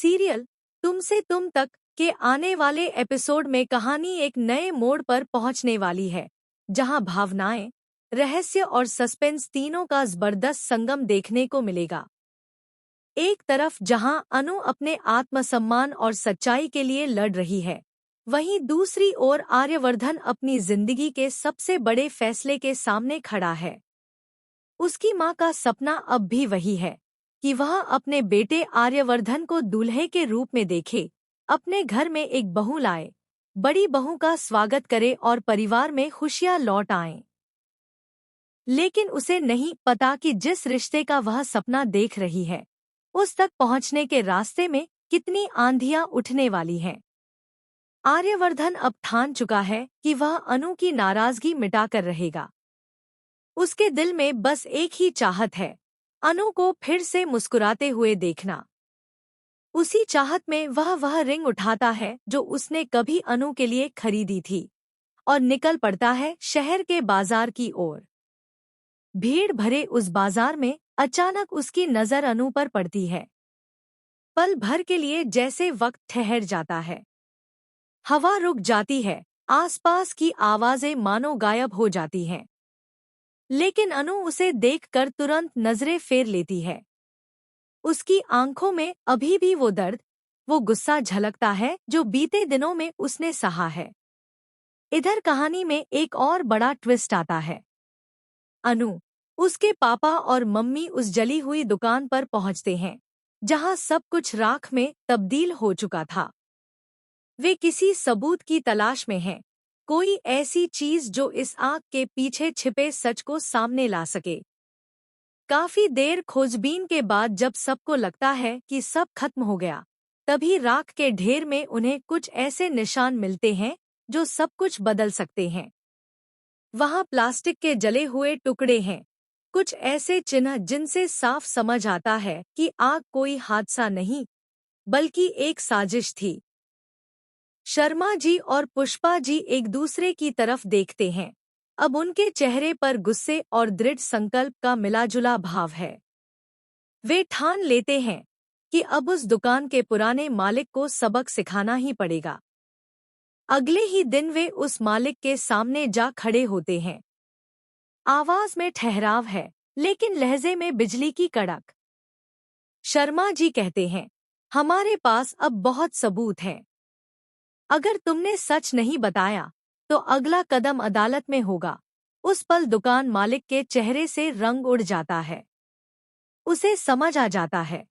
Serial तुमसे तुम तक के आने वाले एपिसोड में कहानी एक नए मोड़ पर पहुंचने वाली है, जहां भावनाएं, रहस्य और सस्पेंस तीनों का जबरदस्त संगम देखने को मिलेगा। एक तरफ जहां अनु अपने आत्मसम्मान और सच्चाई के लिए लड़ रही है, वहीं दूसरी ओर आर्यवर्धन अपनी जिंदगी के सबसे बड़े फैसले के सामने खड़ा है। उसकी मां का सपना अब भी वही है कि वह अपने बेटे आर्यवर्धन को दूल्हे के रूप में देखे, अपने घर में एक बहू लाए, बड़ी बहू का स्वागत करे और परिवार में खुशियां लौट आएं। लेकिन उसे नहीं पता कि जिस रिश्ते का वह सपना देख रही है, उस तक पहुंचने के रास्ते में कितनी आंधियां उठने वाली हैं। आर्यवर्धन अब ठान चुका है कि वह अनु की नाराजगी मिटाकर रहेगा। उसके दिल में बस एक ही चाहत है, अनु को फिर से मुस्कुराते हुए देखना। उसी चाहत में वह रिंग उठाता है जो उसने कभी अनु के लिए खरीदी थी और निकल पड़ता है शहर के बाजार की ओर। भीड़ भरे उस बाजार में अचानक उसकी नजर अनु पर पड़ती है। पल भर के लिए जैसे वक्त ठहर जाता है। हवा रुक जाती है, आसपास की आवाजें मानो गायब हो जाती हैं। लेकिन अनु उसे देखकर तुरंत नजरें फेर लेती है। उसकी आंखों में अभी भी वो दर्द, वो गुस्सा झलकता है जो बीते दिनों में उसने सहा है। इधर कहानी में एक और बड़ा ट्विस्ट आता है। अनु, उसके पापा और मम्मी उस जली हुई दुकान पर पहुंचते हैं, जहां सब कुछ राख में तब्दील हो चुका था। वे किसी सबूत की तलाश में हैं, कोई ऐसी चीज जो इस आग के पीछे छिपे सच को सामने ला सके। काफी देर खोजबीन के बाद जब सबको लगता है कि सब खत्म हो गया, तभी राख के ढेर में उन्हें कुछ ऐसे निशान मिलते हैं जो सब कुछ बदल सकते हैं। वहां प्लास्टिक के जले हुए टुकड़े हैं, कुछ ऐसे चिन्ह जिनसे साफ समझ आता है कि आग कोई हादसा नहीं, बल्कि एक साजिश थी। शर्मा जी और पुष्पा जी एक दूसरे की तरफ देखते हैं। अब उनके चेहरे पर गुस्से और दृढ़ संकल्प का मिलाजुला भाव है। वे ठान लेते हैं कि अब उस दुकान के पुराने मालिक को सबक सिखाना ही पड़ेगा। अगले ही दिन वे उस मालिक के सामने जा खड़े होते हैं। आवाज में ठहराव है, लेकिन लहजे में बिजली की कड़क। शर्मा जी कहते हैं, हमारे पास अब बहुत सबूत हैं। अगर तुमने सच नहीं बताया तो अगला कदम अदालत में होगा। उस पल दुकान मालिक के चेहरे से रंग उड़ जाता है। उसे समझ आ जाता है